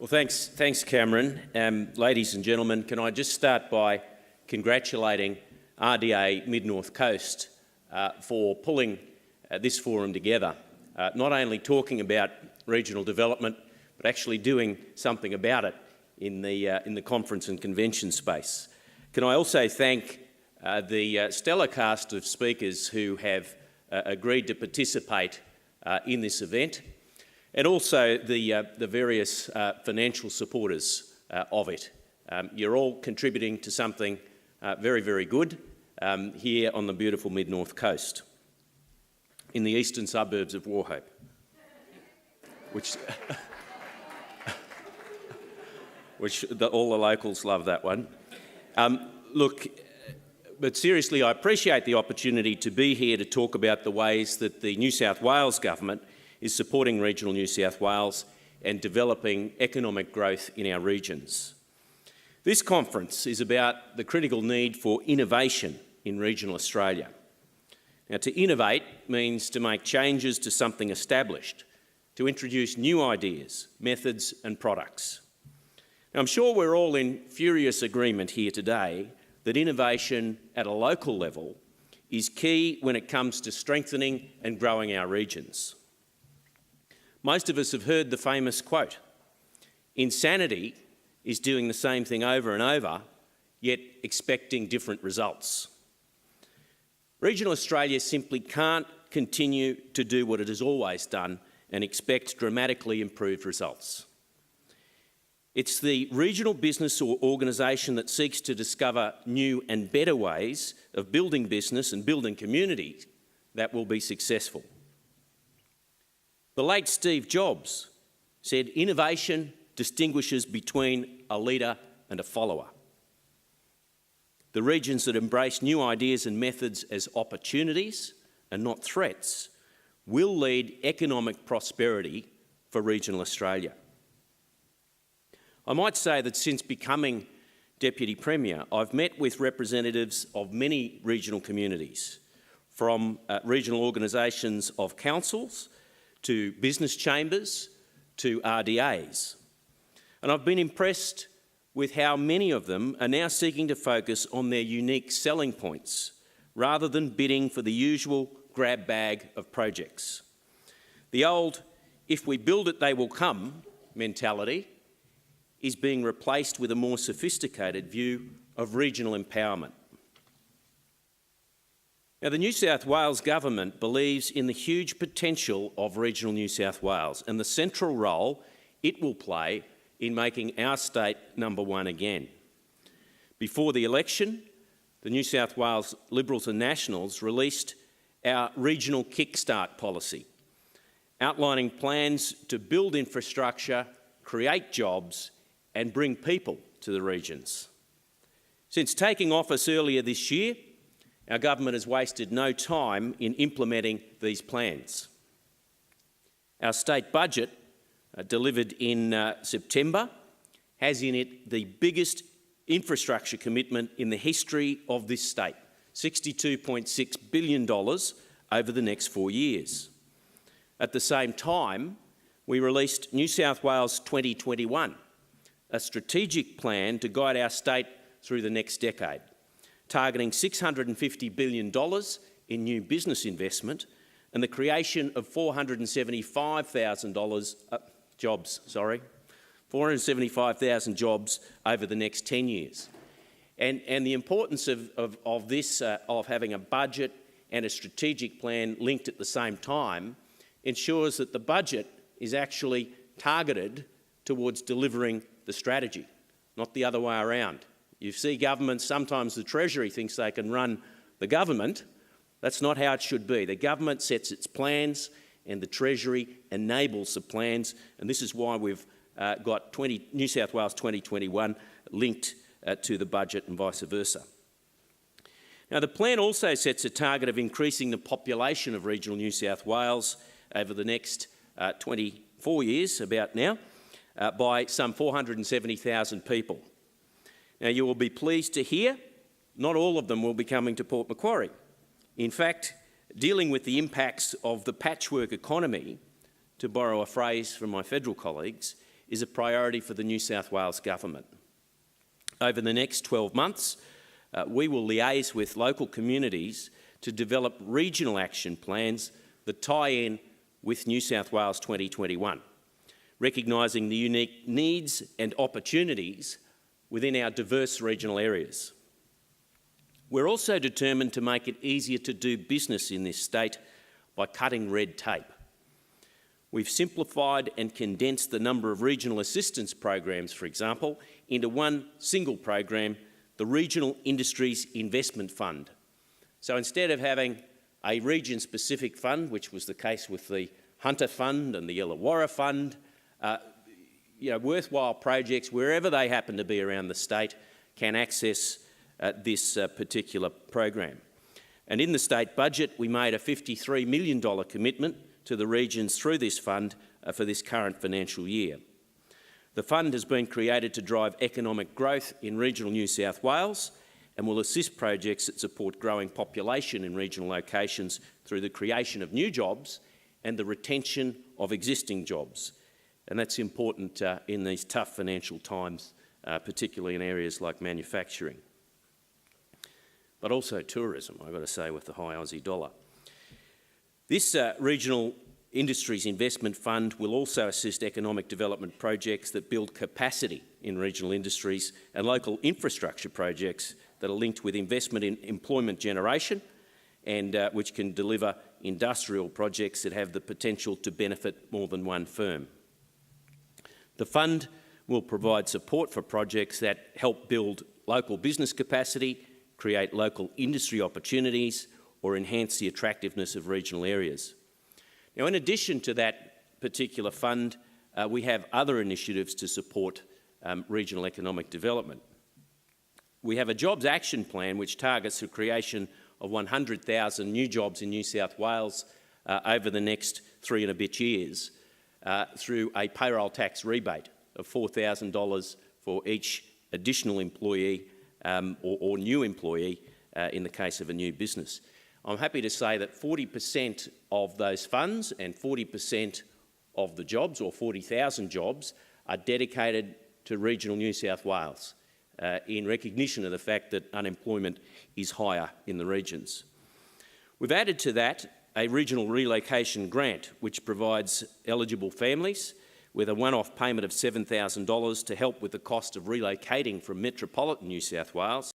Well, thanks, Cameron. Ladies and gentlemen, can I just start by congratulating RDA Mid-North Coast for pulling this forum together, not only talking about regional development, but actually doing something about it in the conference and convention space. Can I also thank the stellar cast of speakers who have agreed to participate in this event, and also the various financial supporters of it. You're all contributing to something very, very good here on the beautiful Mid-North Coast, in the eastern suburbs of Wauchope, which all the locals love that one. Look, but seriously, I appreciate the opportunity to be here to talk about the ways that the New South Wales Government is supporting regional New South Wales and developing economic growth in our regions. This conference is about the critical need for innovation in regional Australia. Now, to innovate means to make changes to something established, to introduce new ideas, methods and products. Now, I'm sure we're all in furious agreement here today that innovation at a local level is key when it comes to strengthening and growing our regions. Most of us have heard the famous quote, "Insanity is doing the same thing over and over, yet expecting different results." Regional Australia simply can't continue to do what it has always done and expect dramatically improved results. It's the regional business or organisation that seeks to discover new and better ways of building business and building community that will be successful. The late Steve Jobs said, "Innovation distinguishes between a leader and a follower." The regions that embrace new ideas and methods as opportunities and not threats will lead economic prosperity for regional Australia. I might say that since becoming Deputy Premier, I've met with representatives of many regional communities, from regional organisations of councils to business chambers to RDAs. And I've been impressed with how many of them are now seeking to focus on their unique selling points rather than bidding for the usual grab bag of projects. The old "if we build it, they will come" mentality is being replaced with a more sophisticated view of regional empowerment. Now, the New South Wales Government believes in the huge potential of regional New South Wales and the central role it will play in making our state number one again. Before the election, the New South Wales Liberals and Nationals released our regional kickstart policy, outlining plans to build infrastructure, create jobs and bring people to the regions. Since taking office earlier this year, our government has wasted no time in implementing these plans. Our state budget, delivered in September, has in it the biggest infrastructure commitment in the history of this state, $62.6 billion over the next 4 years. At the same time, we released New South Wales 2021, a strategic plan to guide our state through the next decade, targeting $650 billion in new business investment and the creation of 475,000 jobs over the next 10 years. And the importance of this, of having a budget and a strategic plan linked at the same time, ensures that the budget is actually targeted towards delivering the strategy, not the other way around. You see governments, sometimes the Treasury thinks they can run the government. That's not how it should be. The government sets its plans and the Treasury enables the plans, and this is why we've got New South Wales 2021 linked to the budget and vice versa. Now, the plan also sets a target of increasing the population of regional New South Wales over the next 24 years, about now, by some 470,000 people. Now, you will be pleased to hear not all of them will be coming to Port Macquarie. In fact, dealing with the impacts of the patchwork economy, to borrow a phrase from my federal colleagues, is a priority for the New South Wales Government. Over the next 12 months, we will liaise with local communities to develop regional action plans that tie in with New South Wales 2021, recognising the unique needs and opportunities within our diverse regional areas. We're also determined to make it easier to do business in this state by cutting red tape. We've simplified and condensed the number of regional assistance programs, for example, into one single program, the Regional Industries Investment Fund. So instead of having a region-specific fund, which was the case with the Hunter Fund and the Illawarra Fund, worthwhile projects, wherever they happen to be around the state, can access this particular program. And in the state budget, we made a $53 million commitment to the regions through this fund for this current financial year. The fund has been created to drive economic growth in regional New South Wales and will assist projects that support growing population in regional locations through the creation of new jobs and the retention of existing jobs. And that's important in these tough financial times, particularly in areas like manufacturing. But also tourism, I've got to say, with the high Aussie dollar. This Regional Industries Investment Fund will also assist economic development projects that build capacity in regional industries and local infrastructure projects that are linked with investment in employment generation and which can deliver industrial projects that have the potential to benefit more than one firm. The fund will provide support for projects that help build local business capacity, create local industry opportunities, or enhance the attractiveness of regional areas. Now, in addition to that particular fund, we have other initiatives to support regional economic development. We have a Jobs Action Plan which targets the creation of 100,000 new jobs in New South Wales over the next 3 and a bit years through a payroll tax rebate of $4,000 for each additional employee or new employee in the case of a new business. I'm happy to say that 40% of those funds and 40% of the jobs, or 40,000 jobs, are dedicated to regional New South Wales in recognition of the fact that unemployment is higher in the regions. We've added to that a regional relocation grant which provides eligible families with a one-off payment of $7,000 to help with the cost of relocating from metropolitan New South Wales